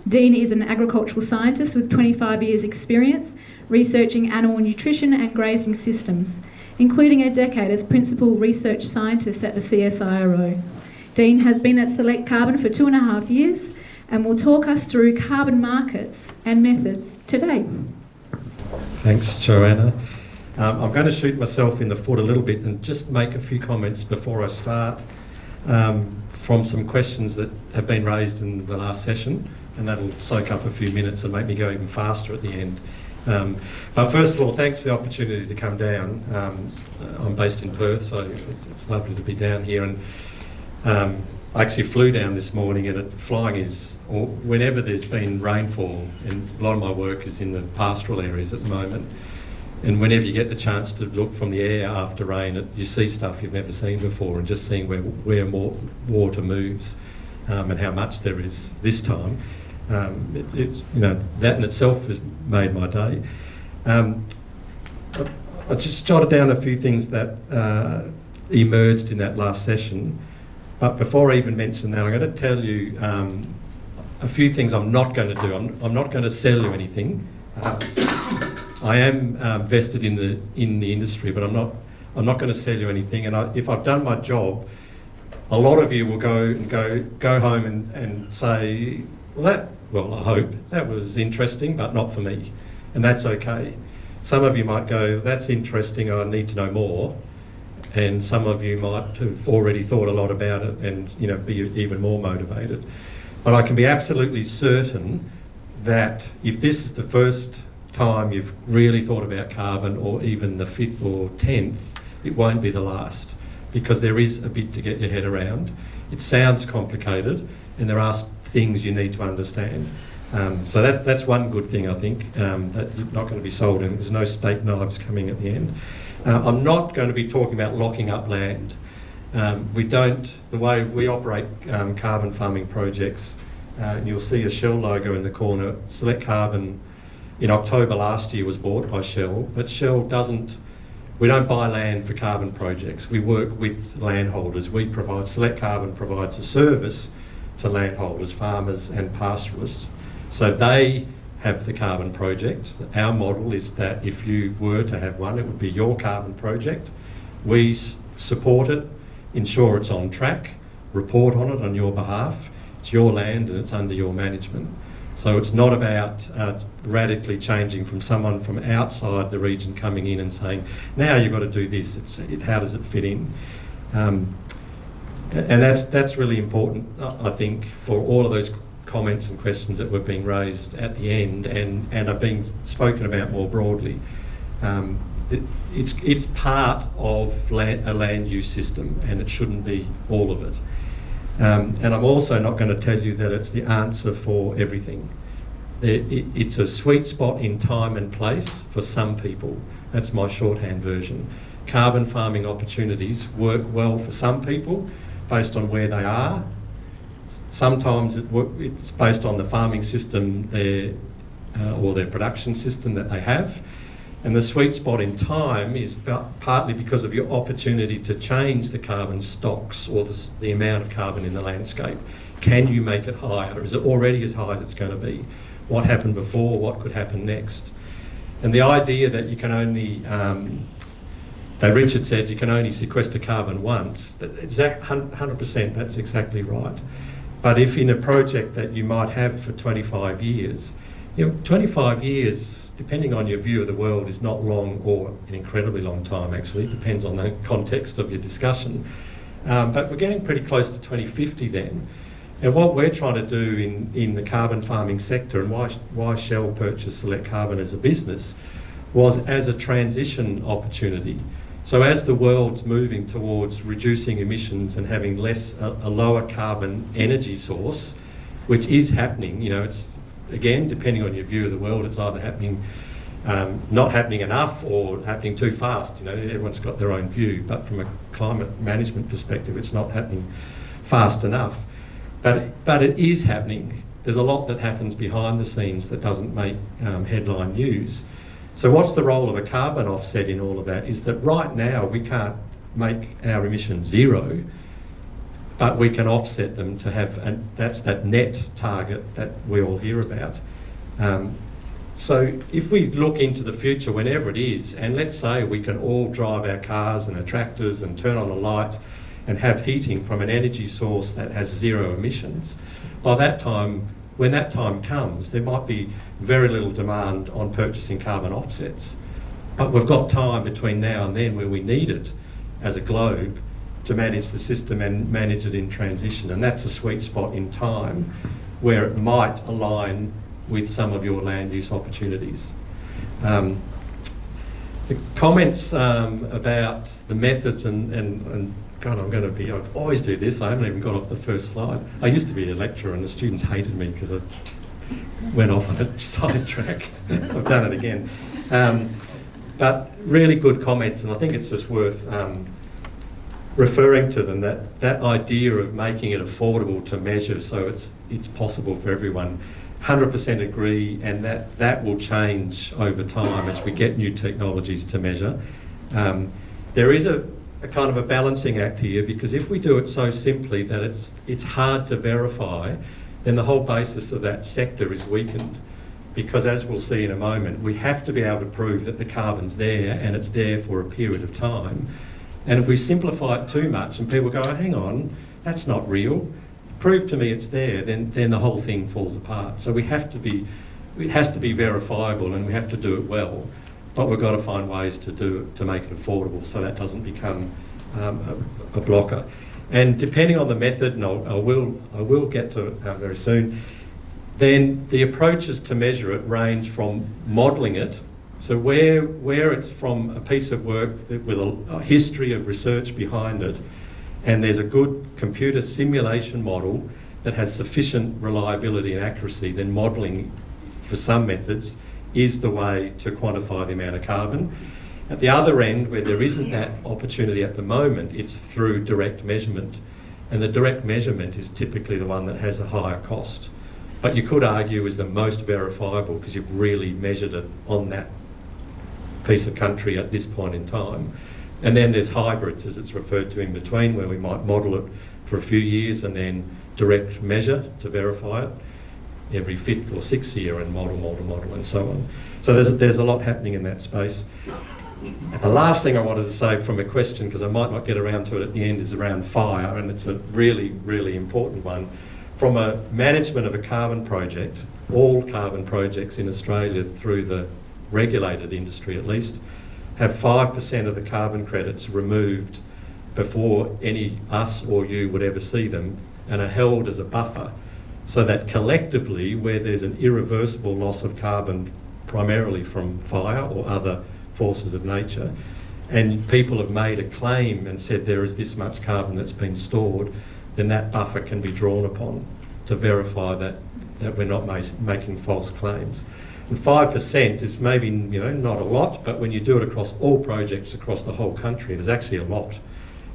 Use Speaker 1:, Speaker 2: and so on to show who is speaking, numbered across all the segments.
Speaker 1: Dean is an agricultural scientist with 25 years' experience researching animal nutrition and grazing systems, including a decade as principal research scientist at the CSIRO. Dean has been at Select Carbon for 2.5 years and will talk us through carbon markets and methods today.
Speaker 2: Thanks, Joanna. I'm going to shoot myself in the foot a little bit and just make a few comments before I start from some questions that have been raised in the last session, and that'll soak up a few minutes and make me go even faster at the end. But first of all, thanks for the opportunity to come down. I'm based in Perth, so it's lovely to be down here. And I actually flew down this morning, and flying is, or whenever there's been rainfall, and a lot of my work is in the pastoral areas at the moment, and whenever you get the chance to look from the air after rain, you see stuff you've never seen before, and just seeing where more water moves and how much there is this time. That in itself has made my day. I just jotted down a few things that emerged in that last session, but before I even mention that, I'm going to tell you a few things I'm not going to do. I'm not going to sell you anything. I am vested in the industry, but I'm not going to sell you anything. And if I've done my job, a lot of you will go home and say, well, I hope that was interesting, but not for me, and that's okay. Some of you might go, that's interesting, I need to know more, and some of you might have already thought a lot about it and be even more motivated. But I can be absolutely certain that if this is the first time you've really thought about carbon, or even the 5th or 10th, it won't be the last, because there is a bit to get your head around. It sounds complicated, and there are things you need to understand. So that's one good thing, I think, that you're not going to be sold in. There's no steak knives coming at the end. I'm not going to be talking about locking up land. The way we operate carbon farming projects, you'll see a Shell logo in the corner. Select Carbon in October last year was bought by Shell, but Shell we don't buy land for carbon projects. We work with landholders. Select Carbon provides a service to landholders, farmers and pastoralists. So they have the carbon project. Our model is that if you were to have one, it would be your carbon project. We support it, ensure it's on track, report on it on your behalf. It's your land and it's under your management. So it's not about radically changing from someone from outside the region coming in and saying, now you've got to do this. How does it fit in? And that's really important, I think, for all of those comments and questions that were being raised at the end and are being spoken about more broadly. It's part of a land use system, and it shouldn't be all of it. And I'm also not going to tell you that it's the answer for everything. It's a sweet spot in time and place for some people. That's my shorthand version. Carbon farming opportunities work well for some people based on where they are. Sometimes it's based on the farming system or their production system that they have. And the sweet spot in time is partly because of your opportunity to change the carbon stocks or the amount of carbon in the landscape. Can you make it higher? Is it already as high as it's going to be? What happened before? What could happen next? And the idea that you can only, Richard said, you can only sequester carbon once, 100%, that's exactly right. But if in a project that you might have for 25 years, 25 years, depending on your view of the world, is not long or an incredibly long time, actually. It depends on the context of your discussion. But we're getting pretty close to 2050 then. And what we're trying to do in the carbon farming sector, and why Shell purchased Select Carbon as a business, was as a transition opportunity. So as the world's moving towards reducing emissions and having a lower carbon energy source, which is happening, it's, again, depending on your view of the world, it's either happening, not happening enough or happening too fast. Everyone's got their own view, but from a climate management perspective, it's not happening fast enough. But it is happening. There's a lot that happens behind the scenes that doesn't make headline news. So what's the role of a carbon offset in all of that? Is that right now we can't make our emissions zero, but we can offset them to have, and that's that net target that we all hear about. So if we look into the future, whenever it is, and let's say we can all drive our cars and our tractors and turn on a light and have heating from an energy source that has zero emissions, by that time, when that time comes, there might be very little demand on purchasing carbon offsets. But we've got time between now and then where we need it as a globe to manage the system and manage it in transition. And that's a sweet spot in time where it might align with some of your land use opportunities. The comments about the methods and God, I always do this, I haven't even got off the first slide. I used to be a lecturer and the students hated me because I went off on a sidetrack. I've done it again. But really good comments, and I think it's just worth referring to them, that idea of making it affordable to measure so it's possible for everyone. 100% agree, and that will change over time as we get new technologies to measure. There is a kind of a balancing act here, because if we do it so simply that it's hard to verify, then the whole basis of that sector is weakened. Because as we'll see in a moment, we have to be able to prove that the carbon's there and it's there for a period of time. And if we simplify it too much and people go, oh, hang on, that's not real, prove to me it's there, then the whole thing falls apart. So it has to be verifiable, and we have to do it well, but we've got to find ways to make it affordable so that doesn't become a blocker. And depending on the method, and I will get to it very soon, then the approaches to measure it range from modelling it, so where it's from a piece of work with a history of research behind it, and there's a good computer simulation model that has sufficient reliability and accuracy, then modelling for some methods is the way to quantify the amount of carbon. At the other end, where there isn't that opportunity at the moment, it's through direct measurement, and the direct measurement is typically the one that has a higher cost. But you could argue is the most verifiable because you've really measured it on that piece of country at this point in time. And then there's hybrids, as it's referred to in between, where we might model it for a few years and then direct measure to verify it every 5th or 6th year and model and so on. So there's a lot happening in that space. And the last thing I wanted to say from a question, because I might not get around to it at the end, is around fire, and it's a really, really important one. From a management of a carbon project, all carbon projects in Australia through the regulated industry at least, have 5% of the carbon credits removed before any us or you would ever see them, and are held as a buffer, so that collectively, where there's an irreversible loss of carbon, primarily from fire or other forces of nature, and people have made a claim and said there is this much carbon that's been stored, then that buffer can be drawn upon to verify that we're not making false claims. And 5% is maybe not a lot, but when you do it across all projects across the whole country, there's actually a lot.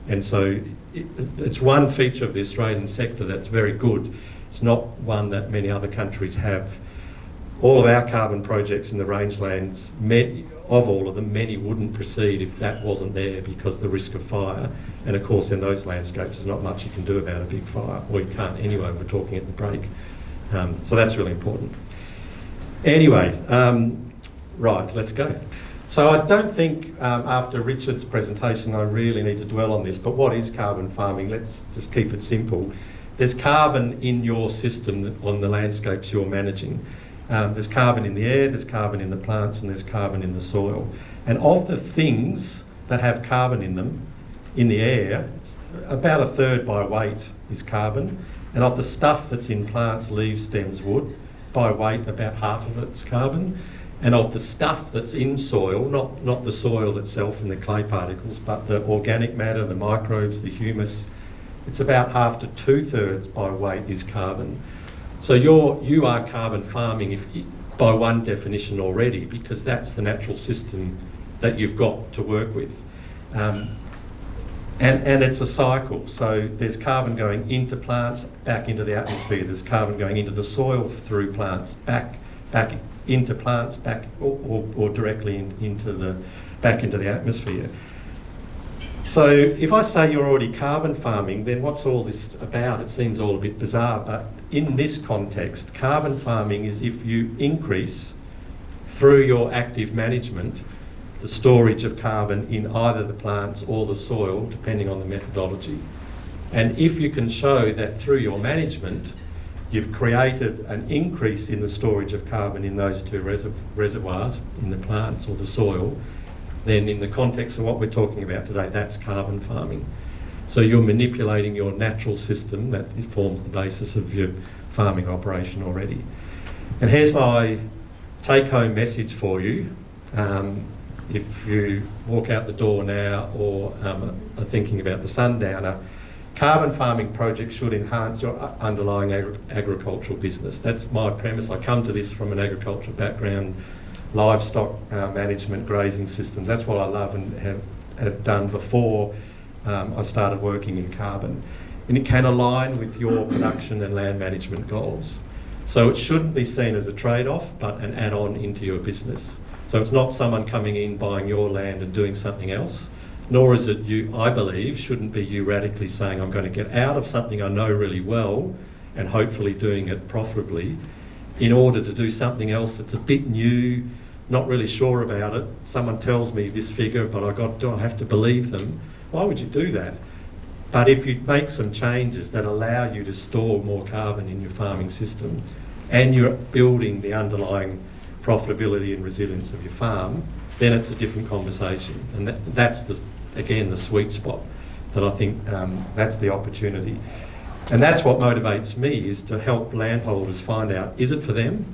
Speaker 2: And so it's one feature of the Australian sector that's very good. It's not one that many other countries have. All of our carbon projects in the rangelands, of all of them, many wouldn't proceed if that wasn't there because of the risk of fire. And of course, in those landscapes, there's not much you can do about a big fire, or you can't anyway. We're talking at the break. So that's really important. Anyway, right, let's go. So I don't think after Richard's presentation I really need to dwell on this, but what is carbon farming? Let's just keep it simple. There's carbon in your system on the landscapes you're managing. There's carbon in the air, there's carbon in the plants, and there's carbon in the soil. And of the things that have carbon in them, in the air, it's about a third by weight is carbon. And of the stuff that's in plants, leaves, stems, wood, by weight, about half of it's carbon. And of the stuff that's in soil, not the soil itself and the clay particles, but the organic matter, the microbes, the humus, it's about half to 2/3 by weight is carbon. So you are carbon farming by one definition already, because that's the natural system that you've got to work with. And it's a cycle. So there's carbon going into plants, back into the atmosphere. There's carbon going into the soil through plants, back into plants, back or directly back into the atmosphere. So if I say you're already carbon farming, then what's all this about? It seems all a bit bizarre, but in this context, carbon farming is if you increase through your active management the storage of carbon in either the plants or the soil, depending on the methodology. And if you can show that through your management, you've created an increase in the storage of carbon in those two reservoirs, in the plants or the soil, then in the context of what we're talking about today, that's carbon farming. So you're manipulating your natural system that forms the basis of your farming operation already. And here's my take-home message for you. If you walk out the door now or are thinking about the sundowner, carbon farming projects should enhance your underlying agricultural business. That's my premise. I come to this from an agricultural background, livestock management, grazing systems. That's what I love and have done before I started working in carbon. And it can align with your production and land management goals. So it shouldn't be seen as a trade-off, but an add-on into your business. So it's not someone coming in, buying your land and doing something else, nor is it you, I believe, shouldn't be you radically saying, I'm going to get out of something I know really well and hopefully doing it profitably in order to do something else that's a bit new, not really sure about it. Someone tells me this figure, but do I have to believe them? Why would you do that? But if you make some changes that allow you to store more carbon in your farming system and you're building the underlying profitability and resilience of your farm, then it's a different conversation. And that's, again, the sweet spot that I think that's the opportunity. And that's what motivates me, is to help landholders find out, is it for them?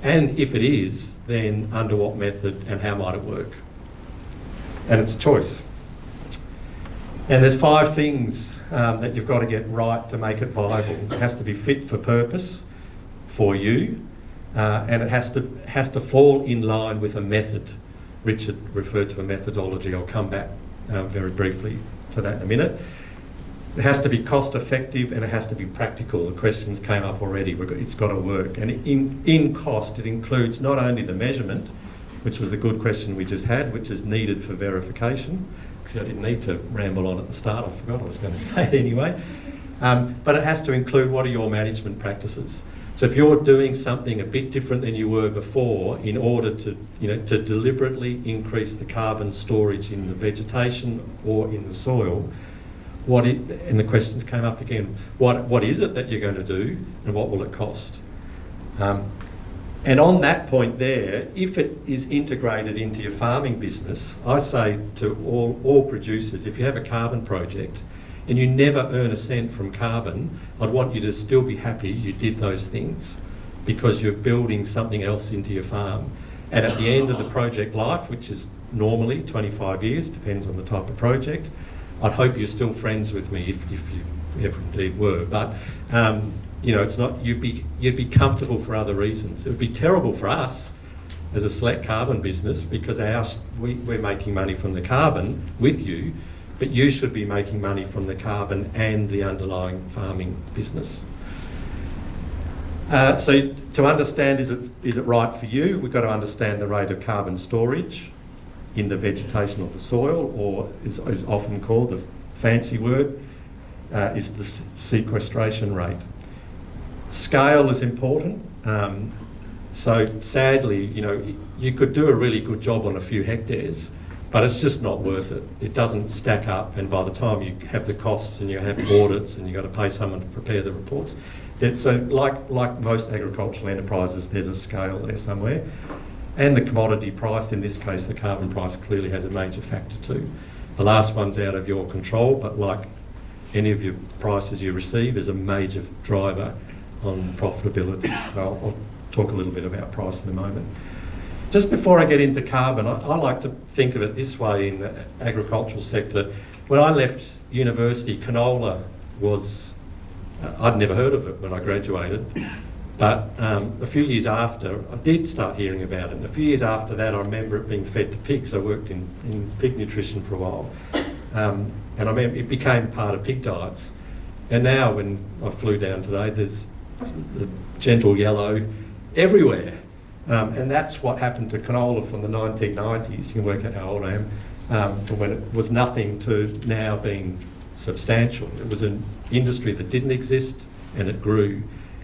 Speaker 2: And if it is, then under what method and how might it work? And it's a choice. And there's 5 things that you've got to get right to make it viable. It has to be fit for purpose for you, and it has to fall in line with a method. Richard referred to a methodology. I'll come back very briefly to that in a minute. It has to be cost effective and it has to be practical. The questions came up already. It's got to work. And in cost, it includes not only the measurement, which was a good question we just had, which is needed for verification. Actually, I didn't need to ramble on at the start. I forgot I was going to say it anyway. But it has to include, what are your management practices? So if you're doing something a bit different than you were before in order to deliberately increase the carbon storage in the vegetation or in the soil, and the questions came up again, what is it that you're going to do and what will it cost? And on that point there, if it is integrated into your farming business, I say to all producers, if you have a carbon project and you never earn a cent from carbon, I'd want you to still be happy you did those things, because you're building something else into your farm. And at the end of the project life, which is normally 25 years, depends on the type of project, I'd hope you're still friends with me if you ever indeed were. But it's not, you'd be comfortable for other reasons. It would be terrible for us as a select carbon business, because we're making money from the carbon with you, but you should be making money from the carbon and the underlying farming business. So to understand, is it right for you, we've got to understand the rate of carbon storage in the vegetation of the soil, or is often called, the fancy word, is the sequestration rate. Scale is important. So sadly, you could do a really good job on a few hectares, but it's just not worth it. It doesn't stack up, and by the time you have the costs and you have audits and you've got to pay someone to prepare the reports, so like most agricultural enterprises, there's a scale there somewhere. And the commodity price, in this case the carbon price, clearly has a major factor too. The last one's out of your control, but like any of your prices you receive is a major driver on profitability. So I'll talk a little bit about price in a moment. Just before I get into carbon, I like to think of it this way in the agricultural sector. When I left university, canola was, I'd never heard of it when I graduated, but a few years after, I did start hearing about it. And a few years after that, I remember it being fed to pigs. I worked in pig nutrition for a while. And I remember it became part of pig diets. And now when I flew down today, there's the gentle yellow everywhere. And that's what happened to canola from the 1990s. You can work out how old I am, from when it was nothing to now being substantial. It was an industry that didn't exist and it grew.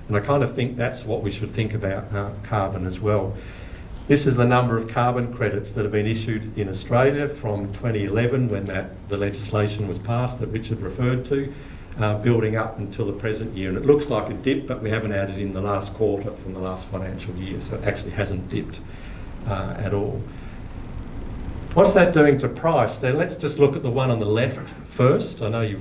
Speaker 2: And I kind of think that's what we should think about carbon as well. This is the number of carbon credits that have been issued in Australia from 2011, when the legislation was passed that Richard referred to, building up until the present year. And it looks like a dip, but we haven't added in the last quarter from the last financial year, so it actually hasn't dipped at all. What's that doing to price? Now let's just look at the one on the left first. I know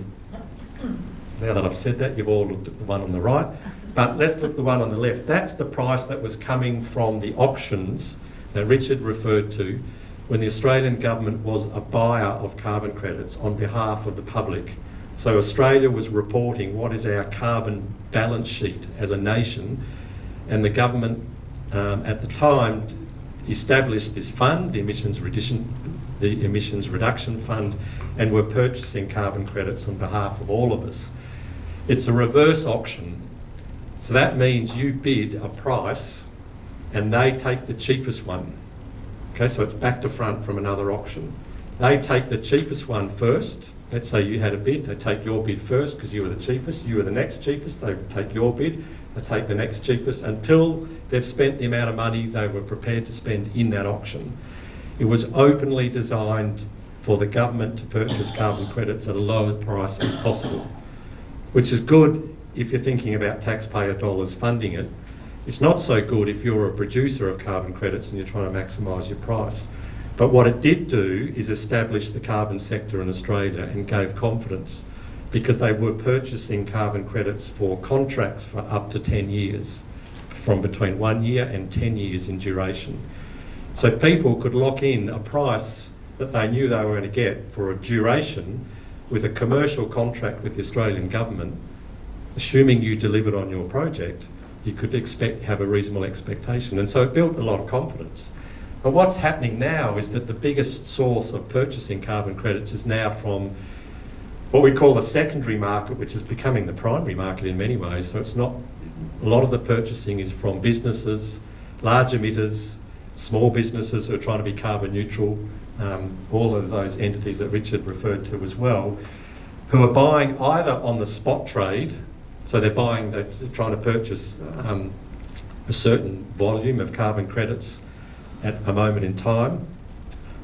Speaker 2: now that I've said that, you've all looked at the one on the right. But let's look at the one on the left. That's the price that was coming from the auctions that Richard referred to when the Australian government was a buyer of carbon credits on behalf of the public. So Australia was reporting what is our carbon balance sheet as a nation, and the government at the time established this fund, the emissions reduction fund, and were purchasing carbon credits on behalf of all of us. It's a reverse auction. So that means you bid a price and they take the cheapest one. Okay, so it's back to front from another auction. They take the cheapest one first. Let's say you had a bid, they take your bid first because you were the cheapest, you were the next cheapest, they take your bid, they take the next cheapest until they've spent the amount of money they were prepared to spend in that auction. It was openly designed for the government to purchase carbon credits at a lower price as possible, which is good if you're thinking about taxpayer dollars funding it. It's not so good if you're a producer of carbon credits and you're trying to maximise your price. But what it did do is establish the carbon sector in Australia and gave confidence, because they were purchasing carbon credits for contracts for up to 10 years, from between 1 year and 10 years in duration. So people could lock in a price that they knew they were going to get for a duration with a commercial contract with the Australian government. Assuming you delivered on your project, you could have a reasonable expectation. And so it built a lot of confidence. But what's happening now is that the biggest source of purchasing carbon credits is now from what we call the secondary market, which is becoming the primary market in many ways. So it's not, a lot of the purchasing is from businesses, large emitters, small businesses who are trying to be carbon neutral, all of those entities that Richard referred to as well, who are buying either on the spot trade. So they're trying to purchase a certain volume of carbon credits at a moment in time,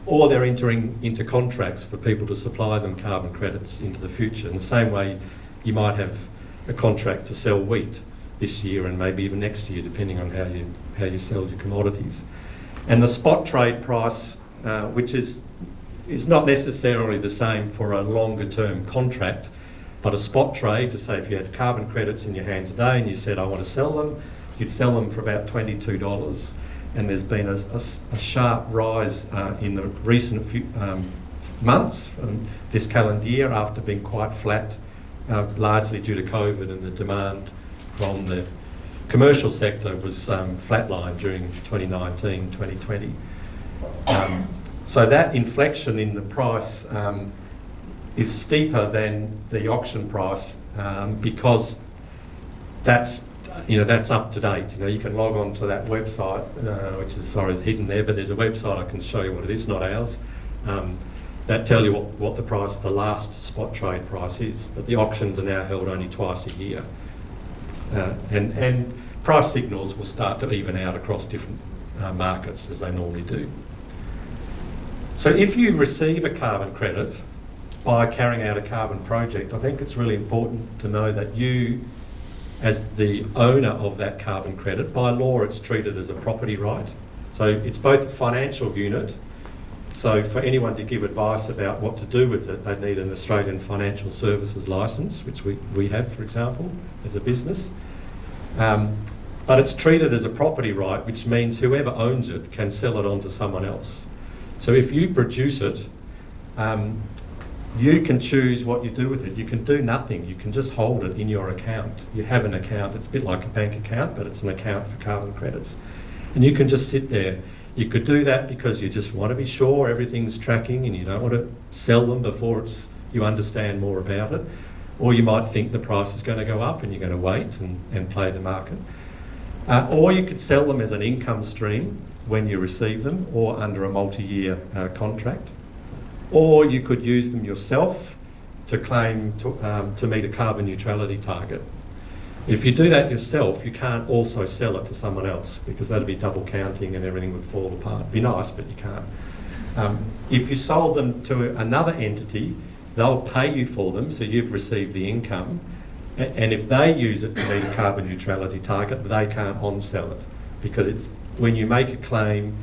Speaker 2: or they're entering into contracts for people to supply them carbon credits into the future. In the same way, you might have a contract to sell wheat this year and maybe even next year, depending on how you sell your commodities. And the spot trade price, which is not necessarily the same for a longer term contract, but a spot trade, to say if you had carbon credits in your hand today and you said, I want to sell them, you'd sell them for about $22. And there's been a sharp rise in the recent few months from this calendar year, after being quite flat, largely due to COVID, and the demand from the commercial sector was flatlined during 2019, 2020. So that inflection in the price is steeper than the auction price, because that's up to date. You can log on to that website, which is hidden there, but there's a website I can show you what it is, not ours, that tell you what the last spot trade price is. But the auctions are now held only twice a year, and price signals will start to even out across different markets, as they normally do. So if you receive a carbon credit by carrying out a carbon project, I think it's really important to know that you, as the owner of that carbon credit, by law it's treated as a property right. So it's both a financial unit, so for anyone to give advice about what to do with it, they'd need an Australian Financial Services licence, which we have, for example, as a business. But it's treated as a property right, which means whoever owns it can sell it on to someone else. So if you produce it, you can choose what you do with it. You can do nothing. You can just hold it in your account. You have an account. It's a bit like a bank account, but it's an account for carbon credits. And you can just sit there. You could do that because you just want to be sure everything's tracking and you don't want to sell them before you understand more about it. Or you might think the price is going to go up and you're going to wait and play the market. Or you could sell them as an income stream when you receive them, or under a multi-year contract. Or you could use them yourself to claim to meet a carbon neutrality target. If you do that yourself, you can't also sell it to someone else, because that'd be double counting and everything would fall apart. Be nice, but you can't. If you sold them to another entity, they'll pay you for them, so you've received the income. And if they use it to meet a carbon neutrality target, they can't on-sell it, because it's when you make a claim,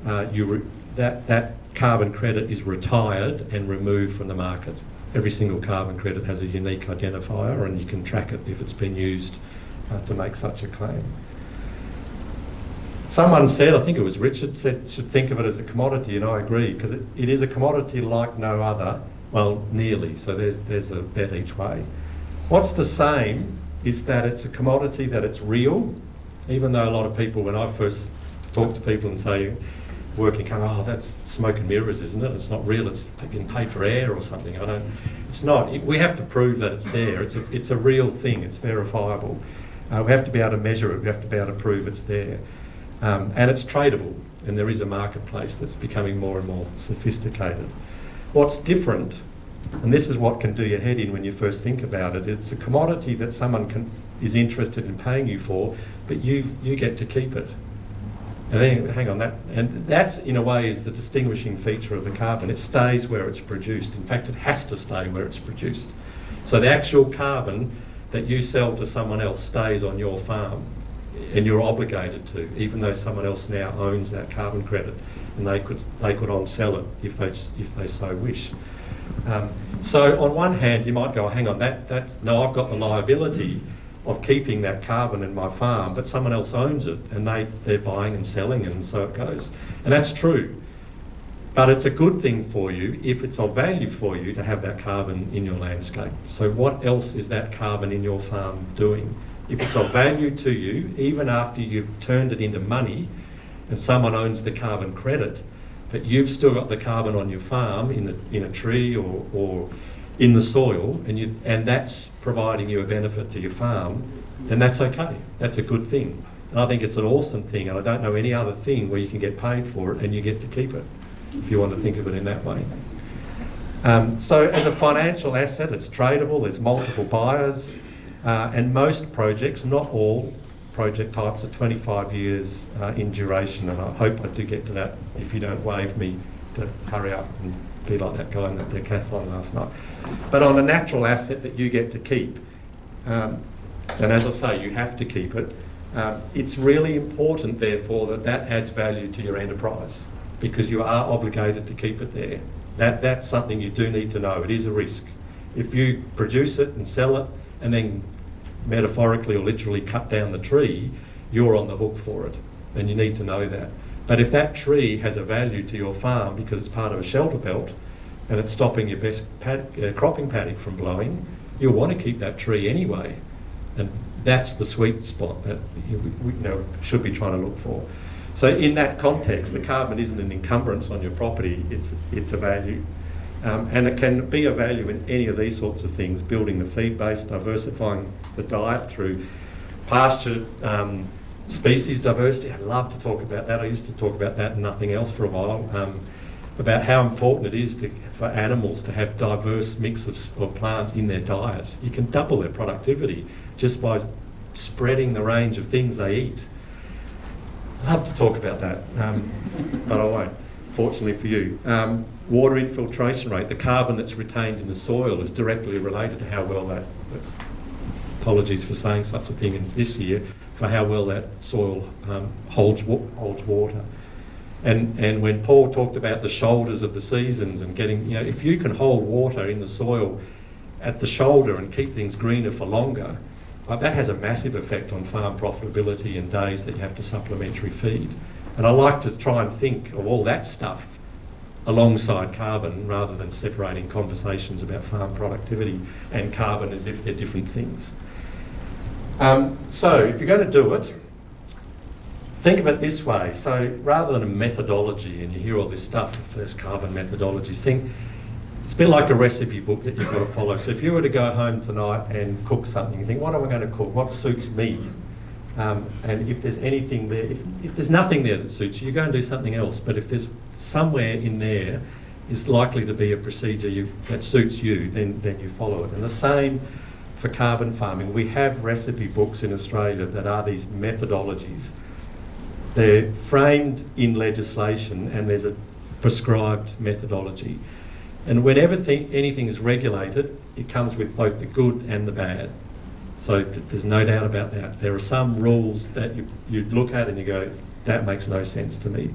Speaker 2: that carbon credit is retired and removed from the market. Every single carbon credit has a unique identifier, and you can track it if it's been used to make such a claim. Someone said, I think it was Richard, said should think of it as a commodity, and I agree, because it is a commodity like no other. Well, nearly, so there's a bet each way. What's the same is that it's a commodity, that it's real, even though a lot of people, when I first talk to people and say, working, come, oh, that's smoke and mirrors, isn't it? It's not real, it's been paid for air or something. It's not. We have to prove that it's there. It's a real thing, it's verifiable. We have to be able to measure it, we have to be able to prove it's there. And it's tradable, and there is a marketplace that's becoming more and more sophisticated. What's different, and this is what can do your head in when you first think about it, it's a commodity that someone is interested in paying you for, but you get to keep it. And then, hang on, that's in a way is the distinguishing feature of the carbon. It stays where it's produced. In fact, it has to stay where it's produced. So the actual carbon that you sell to someone else stays on your farm, and you're obligated to, even though someone else now owns that carbon credit, and they could on-sell it if they so wish. So on one hand, you might go, hang on, no, I've got the liability of keeping that carbon in my farm, but someone else owns it, and they're buying and selling, and so it goes. And that's true. But it's a good thing for you if it's of value for you to have that carbon in your landscape. So what else is that carbon in your farm doing? If it's of value to you, even after you've turned it into money and someone owns the carbon credit, but you've still got the carbon on your farm in a tree or in the soil, and that's providing you a benefit to your farm, then that's okay. That's a good thing. And I think it's an awesome thing, and I don't know any other thing where you can get paid for it and you get to keep it, if you want to think of it in that way. So as a financial asset, it's tradable, there's multiple buyers, and most projects, not all project types, are 25 years in duration, and I hope I do get to that if you don't wave me to hurry up and be like that guy in the decathlon last night. But on a natural asset that you get to keep, and as I say, you have to keep it, it's really important, therefore, that adds value to your enterprise, because you are obligated to keep it there. That's something you do need to know. It is a risk. If you produce it and sell it and then metaphorically or literally cut down the tree, you're on the hook for it, and you need to know that. But if that tree has a value to your farm because it's part of a shelter belt and it's stopping your best cropping paddock from blowing, you'll want to keep that tree anyway. And that's the sweet spot that you should be trying to look for. So in that context, the carbon isn't an encumbrance on your property, it's a value. And it can be a value in any of these sorts of things, building the feed base, diversifying the diet through pasture, species diversity. I'd love to talk about that. I used to talk about that and nothing else for a while, about how important it is for animals to have diverse mix of plants in their diet. You can double their productivity just by spreading the range of things they eat. I'd love to talk about that, but I won't, fortunately for you. Water infiltration rate, the carbon that's retained in the soil, is directly related to how well that's apologies for saying such a thing in this year, for how well that soil holds water. And when Paul talked about the shoulders of the seasons and getting, if you can hold water in the soil at the shoulder and keep things greener for longer, that has a massive effect on farm profitability and days that you have to supplementary feed. And I like to try and think of all that stuff alongside carbon, rather than separating conversations about farm productivity and carbon as if they're different things. So if you're going to do it, think of it this way. So rather than a methodology, and you hear all this stuff, there's carbon methodologies, it's a bit like a recipe book that you've got to follow. So if you were to go home tonight and cook something, you think, what am I going to cook? What suits me? And if there's anything there, if there's nothing there that suits you, you go and do something else. But if there's somewhere in there is likely to be a procedure that suits you, then you follow it. And the same for carbon farming. We have recipe books in Australia that are these methodologies. They're framed in legislation and there's a prescribed methodology. And whenever anything is regulated, it comes with both the good and the bad. So there's no doubt about that. There are some rules that you look at and you go, that makes no sense to me.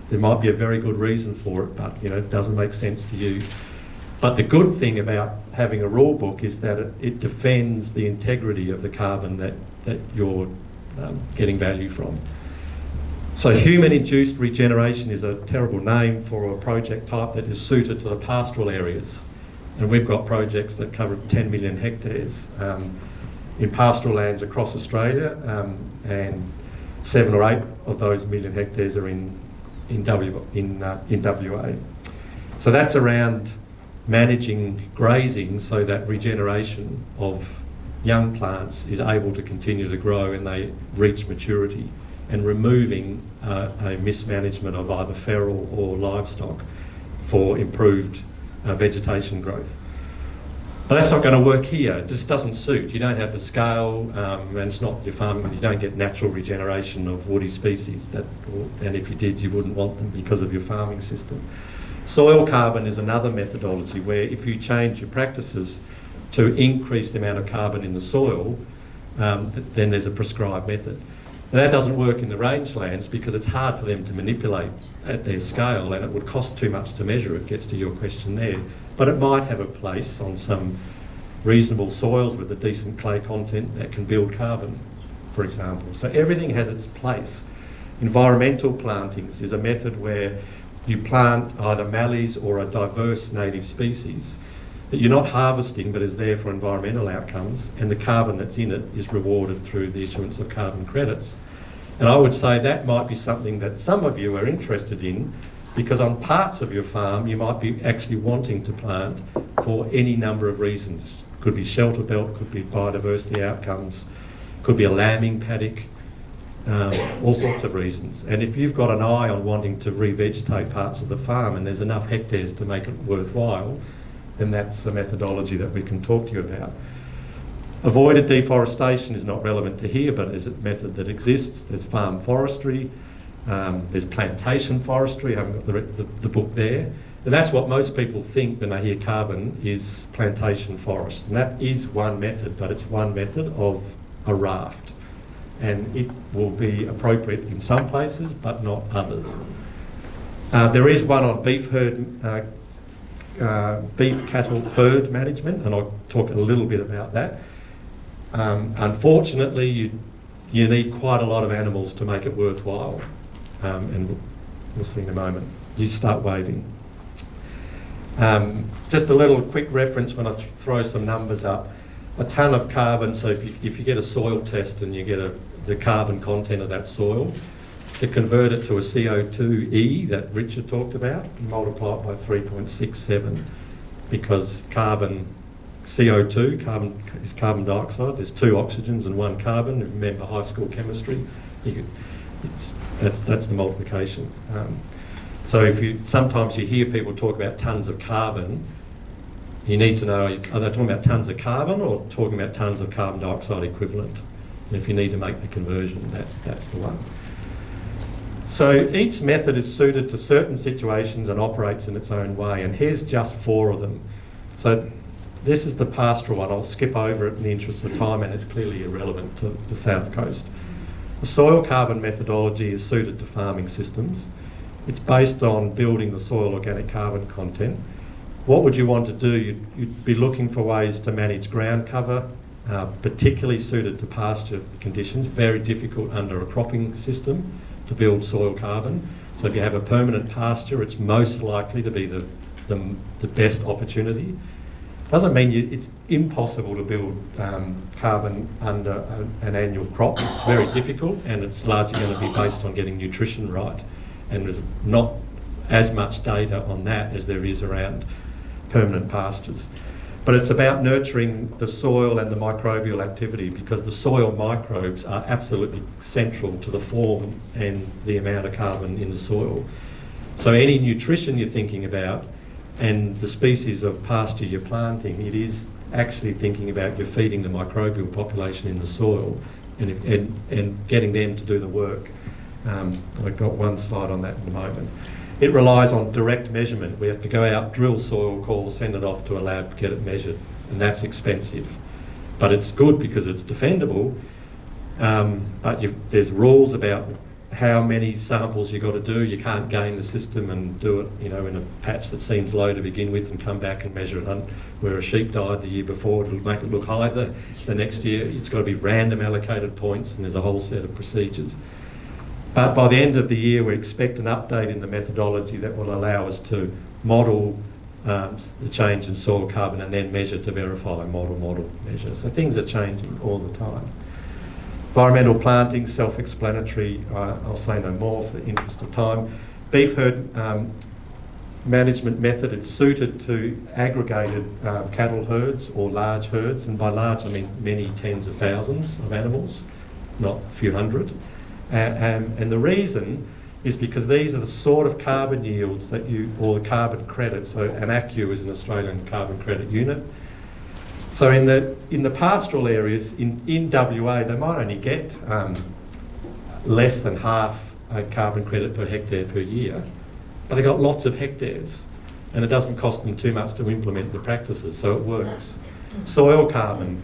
Speaker 2: There might be a very good reason for it, but it doesn't make sense to you. But the good thing about having a rule book is that it defends the integrity of the carbon that you're getting value from. So human-induced regeneration is a terrible name for a project type that is suited to the pastoral areas. And we've got projects that cover 10 million hectares in pastoral lands across Australia, and 7 or 8 of those million hectares are in WA. So that's around managing grazing so that regeneration of young plants is able to continue to grow and they reach maturity, and removing a mismanagement of either feral or livestock for improved vegetation growth. But that's not going to work here. It just doesn't suit. You don't have the scale, and it's not your farming. You don't get natural regeneration of woody species, and if you did, you wouldn't want them because of your farming system. Soil carbon is another methodology where if you change your practices to increase the amount of carbon in the soil, then there's a prescribed method. Now, that doesn't work in the rangelands because it's hard for them to manipulate at their scale and it would cost too much to measure. It gets to your question there. But it might have a place on some reasonable soils with a decent clay content that can build carbon, for example. So everything has its place. Environmental plantings is a method where you plant either mallees or a diverse native species that you're not harvesting but is there for environmental outcomes, and the carbon that's in it is rewarded through the issuance of carbon credits. And I would say that might be something that some of you are interested in, because on parts of your farm you might be actually wanting to plant for any number of reasons. Could be shelter belt, could be biodiversity outcomes, could be a lambing paddock, all sorts of reasons. And if you've got an eye on wanting to revegetate parts of the farm and there's enough hectares to make it worthwhile, then that's a methodology that we can talk to you about. Avoided deforestation is not relevant to here, but is a method that exists. There's farm forestry, there's plantation forestry. I haven't got the book there. And that's what most people think when they hear carbon is plantation forest. And that is one method, but it's one method of a raft. And it will be appropriate in some places, but not others. There is one on beef cattle herd management, and I'll talk a little bit about that. Unfortunately, you need quite a lot of animals to make it worthwhile, and we'll see in a moment. You start waving. Just a little quick reference when I throw some numbers up. A tonne of carbon, so if you get a soil test and you get the carbon content of that soil, to convert it to a CO2e that Richard talked about, you multiply it by 3.67, because CO2 is carbon dioxide. There's 2 oxygens and 1 carbon. Remember high school chemistry? That's the multiplication. So sometimes you hear people talk about tonnes of carbon, you need to know, are they talking about tonnes of carbon or talking about tonnes of carbon dioxide equivalent? And if you need to make the conversion, that's the one. So each method is suited to certain situations and operates in its own way, and here's just 4 of them. So this is the pastoral one. I'll skip over it in the interest of time, and it's clearly irrelevant to the South Coast. The soil carbon methodology is suited to farming systems. It's based on building the soil organic carbon content. What would you want to do? You'd be looking for ways to manage ground cover, particularly suited to pasture conditions. Very difficult under a cropping system to build soil carbon. So if you have a permanent pasture, it's most likely to be the best opportunity. Doesn't mean it's impossible to build carbon under an annual crop. It's very difficult, and it's largely going to be based on getting nutrition right. And there's not as much data on that as there is around permanent pastures. But it's about nurturing the soil and the microbial activity, because the soil microbes are absolutely central to the form and the amount of carbon in the soil. So any nutrition you're thinking about and the species of pasture you're planting, it is actually thinking about you're feeding the microbial population in the soil and getting them to do the work. I've got one slide on that in a moment. It relies on direct measurement. We have to go out, drill soil core, send it off to a lab, get it measured, and that's expensive. But it's good because it's defendable, but there's rules about how many samples you've got to do. You can't game the system and do it, in a patch that seems low to begin with and come back and measure it. Where a sheep died the year before, it'll make it look high the next year. It's got to be random allocated points, and there's a whole set of procedures. But by the end of the year, we expect an update in the methodology that will allow us to model the change in soil carbon and then measure to verify, model, measure. So things are changing all the time. Environmental planting, self-explanatory, I'll say no more for the interest of time. Beef herd management method, it's suited to aggregated cattle herds or large herds, and by large I mean many tens of thousands of animals, not a few hundred. And the reason is because these are the sort of carbon yields that or the carbon credits. So an ACCU is an Australian carbon credit unit. So in the pastoral areas in WA, they might only get less than half a carbon credit per hectare per year, but they've got lots of hectares, and it doesn't cost them too much to implement the practices, so it works. Soil carbon.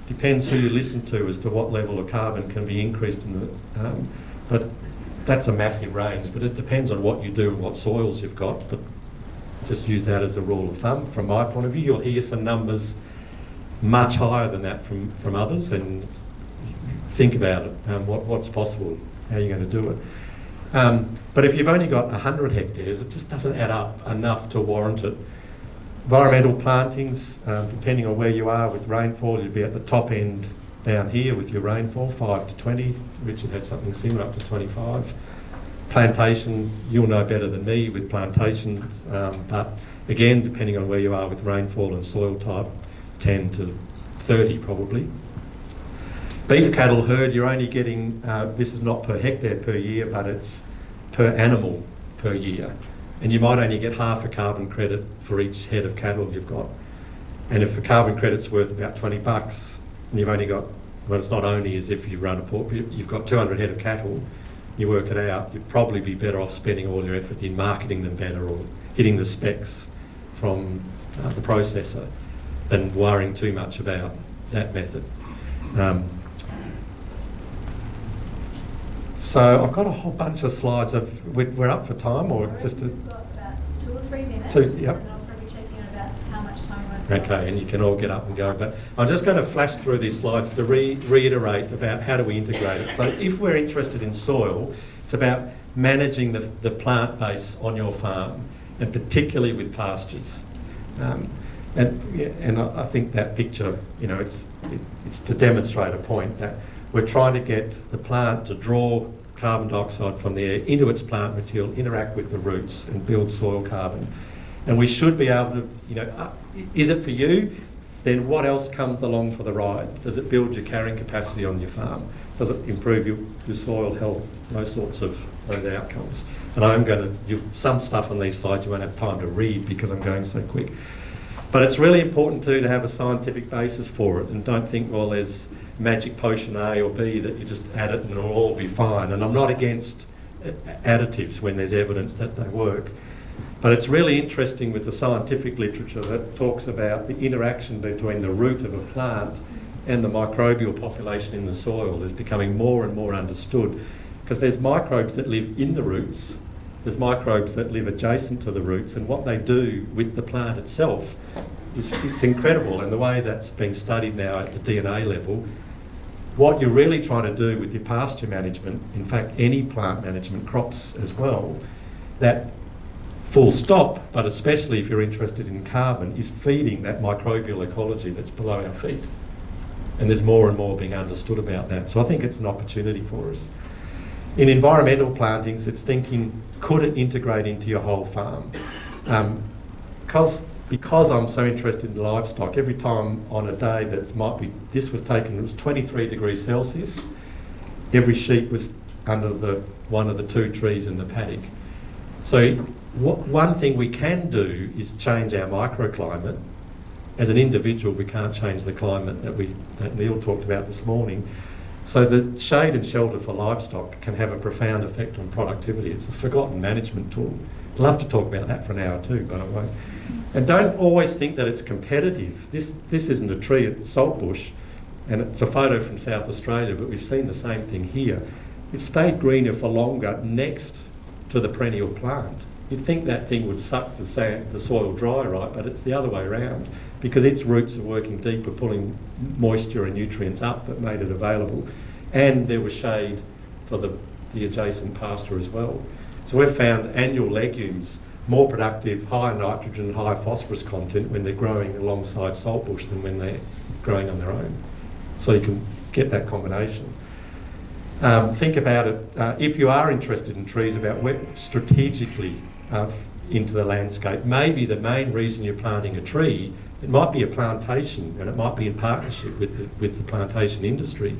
Speaker 2: Depends who you listen to as to what level of carbon can be increased but that's a massive range, but it depends on what you do and what soils you've got. But just use that as a rule of thumb. From my point of view, you'll hear some numbers much higher than that from others, and think about it, what's possible, how you're going to do it. But if you've only got 100 hectares, it just doesn't add up enough to warrant it. Environmental plantings, depending on where you are with rainfall, you'd be at the top end down here with your rainfall, 5 to 20. Richard had something similar, up to 25. Plantation, you'll know better than me with plantations, but again, depending on where you are with rainfall and soil type, 10 to 30 probably. Beef cattle herd, you're only getting, this is not per hectare per year, but it's per animal per year. And you might only get half a carbon credit for each head of cattle you've got. And if the carbon credit's worth about $20, and you've only got, well, it's not only as if you've run a port, you've got 200 head of cattle, you work it out, you'd probably be better off spending all your effort in marketing them better or hitting the specs from the processor than worrying too much about that method. So I've got a whole bunch of slides. We're up for time, or just
Speaker 1: We've got about 2 or 3 minutes.
Speaker 2: Yep.
Speaker 1: And I'll probably check in about how much time was left.
Speaker 2: Okay, and you can all get up and go. But I'm just going to flash through these slides to reiterate about how do we integrate it. So if we're interested in soil, it's about managing the plant base on your farm, and particularly with pastures. And I think that picture, it's to demonstrate a point that we're trying to get the plant to draw carbon dioxide from the air into its plant material, interact with the roots and build soil carbon. And we should be able to, is it for you? Then what else comes along for the ride? Does it build your carrying capacity on your farm? Does it improve your soil health? Those sorts of those outcomes. And I'm going to, some stuff on these slides you won't have time to read because I'm going so quick. But it's really important too to have a scientific basis for it, and don't think, well, there's magic potion A or B that you just add it and it'll all be fine. And I'm not against additives when there's evidence that they work. But it's really interesting with the scientific literature that talks about the interaction between the root of a plant and the microbial population in the soil is becoming more and more understood, because there's microbes that live in the roots, there's microbes that live adjacent to the roots, and what they do with the plant itself is incredible. And the way that's being studied now at the DNA level, what you're really trying to do with your pasture management, in fact any plant management, crops as well, that full stop, but especially if you're interested in carbon, is feeding that microbial ecology that's below our feet. And there's more and more being understood about that. So I think it's an opportunity for us. In environmental plantings, it's thinking, could it integrate into your whole farm? Because because I'm so interested in livestock, every time on a day this was taken, it was 23 degrees Celsius, every sheep was under one of the 2 trees in the paddock. So one thing we can do is change our microclimate. As an individual, we can't change the climate that Neil talked about this morning. So the shade and shelter for livestock can have a profound effect on productivity. It's a forgotten management tool. I'd love to talk about that for an hour too, but I won't. And don't always think that it's competitive. This isn't a tree, it's saltbush, and it's a photo from South Australia, but we've seen the same thing here. It stayed greener for longer next to the perennial plant. You'd think that thing would suck the soil dry, right? But it's the other way around, because its roots are working deeper, pulling moisture and nutrients up that made it available. And there was shade for the adjacent pasture as well. So we've found annual legumes more productive, higher nitrogen, higher phosphorus content when they're growing alongside saltbush than when they're growing on their own. So you can get that combination. Think about it, if you are interested in trees, about where strategically into the landscape. Maybe the main reason you're planting a tree, it might be a plantation and it might be in partnership with the plantation industry.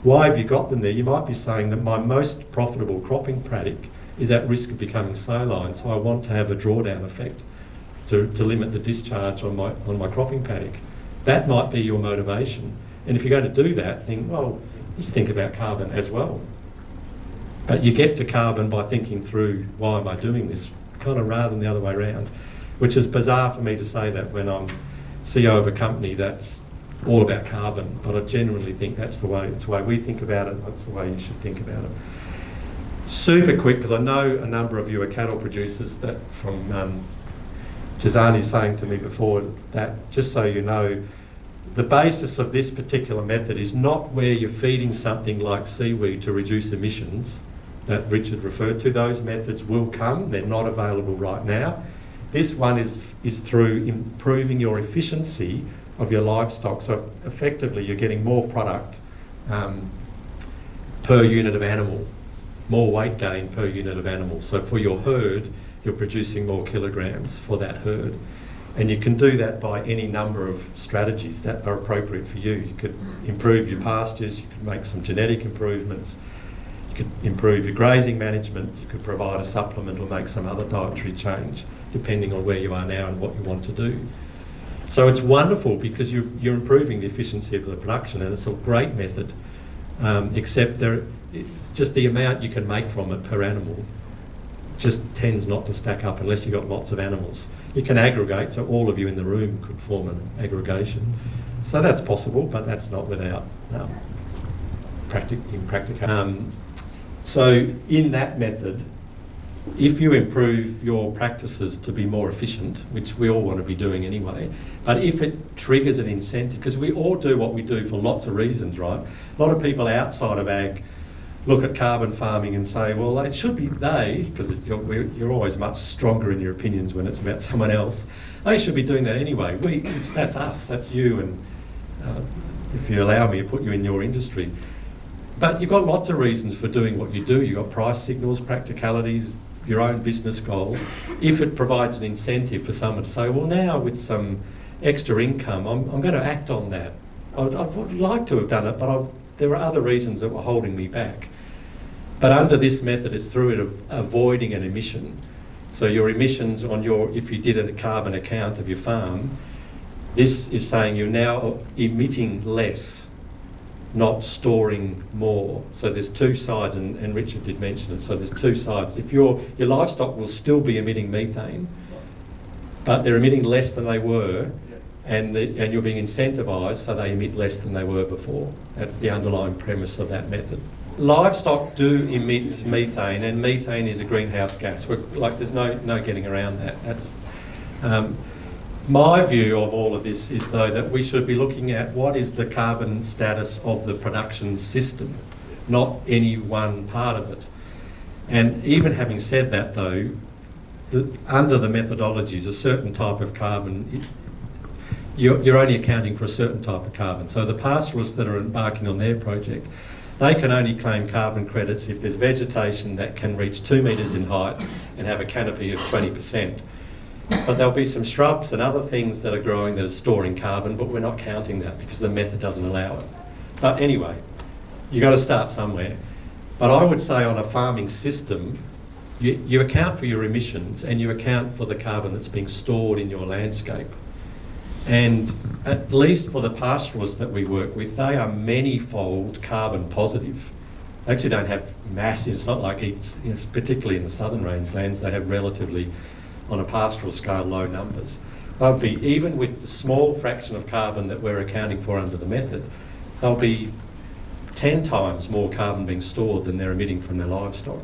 Speaker 2: Why have you got them there? You might be saying that my most profitable cropping paddock is at risk of becoming saline, so I want to have a drawdown effect to limit the discharge on my cropping paddock. That might be your motivation. And if you're going to do that, let's think about carbon as well. But you get to carbon by thinking through, why am I doing this? Kind of rather than the other way around, which is bizarre for me to say that when I'm CEO of a company that's all about carbon, but I genuinely think it's the way we think about it, that's the way you should think about it. Super quick, because I know a number of you are cattle producers, that from Jazani saying to me before that, just so you know, the basis of this particular method is not where you're feeding something like seaweed to reduce emissions that Richard referred to. Those methods will come, they're not available right now. This one is through improving your efficiency of your livestock, so effectively you're getting more product per unit of animal, more weight gain per unit of animal. So for your herd, you're producing more kilograms for that herd. And you can do that by any number of strategies that are appropriate for you. You could improve your pastures, you could make some genetic improvements, you could improve your grazing management, you could provide a supplement or make some other dietary change, depending on where you are now and what you want to do. So it's wonderful because you're improving the efficiency of the production, and it's a great method, except it's just the amount you can make from it per animal just tends not to stack up unless you've got lots of animals. You can aggregate, so all of you in the room could form an aggregation. So that's possible, but that's not without practical. So in that method, if you improve your practices to be more efficient, which we all want to be doing anyway, but if it triggers an incentive, because we all do what we do for lots of reasons, right? A lot of people outside of ag look at carbon farming and say, well, it should be because you're always much stronger in your opinions when it's about someone else. They should be doing that anyway. That's us, that's you, and if you allow me to put you in your industry. But you've got lots of reasons for doing what you do. You've got price signals, practicalities, your own business goals. If it provides an incentive for someone to say, well, now with some extra income, I'm going to act on that. I would like to have done it, but there were other reasons that were holding me back. But under this method, it's through it of avoiding an emission. So your emissions if you did a carbon account of your farm, this is saying you're now emitting less, not storing more. So there's two sides, and Richard did mention it. So there's two sides. If your livestock will still be emitting methane, but they're emitting less than they were, and you're being incentivised so they emit less than they were before. That's the underlying premise of that method. Livestock do emit methane, and methane is a greenhouse gas. There's no getting around that. That's my view of all of this is, though, that we should be looking at what is the carbon status of the production system, not any one part of it. And even having said that, though, under the methodologies, a certain type of carbon, you're only accounting for a certain type of carbon. So the pastoralists that are embarking on their project, they can only claim carbon credits if there's vegetation that can reach 2 metres in height and have a canopy of 20%. But there'll be some shrubs and other things that are growing that are storing carbon, but we're not counting that because the method doesn't allow it. But anyway, you've got to start somewhere. But I would say on a farming system, you account for your emissions and you account for the carbon that's being stored in your landscape. And at least for the pastoralists that we work with, they are many-fold carbon positive. They actually don't have massive, it's not like each, particularly in the southern rangelands, they have relatively, on a pastoral scale, low numbers. They'll be, even with the small fraction of carbon that we're accounting for under the method, they'll be 10 times more carbon being stored than they're emitting from their livestock.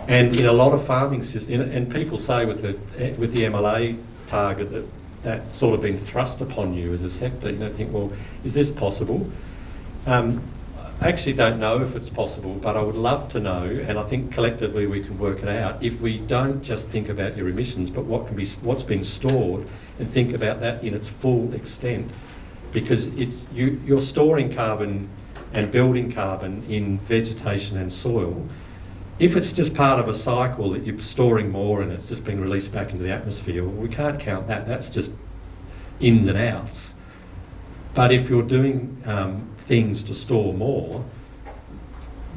Speaker 2: And in a lot of farming systems, and people say with the MLA target that that's sort of been thrust upon you as a sector, think, well, is this possible? I actually don't know if it's possible, but I would love to know, and I think collectively we can work it out, if we don't just think about your emissions, but what's being stored, and think about that in its full extent. Because you're storing carbon and building carbon in vegetation and soil. If it's just part of a cycle that you're storing more and it's just being released back into the atmosphere, well, we can't count that. That's just ins and outs. But if you're doing things to store more,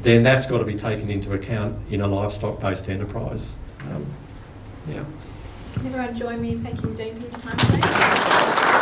Speaker 2: then that's got to be taken into account in a livestock-based enterprise.
Speaker 1: Can everyone join me in thanking Dean for his time today?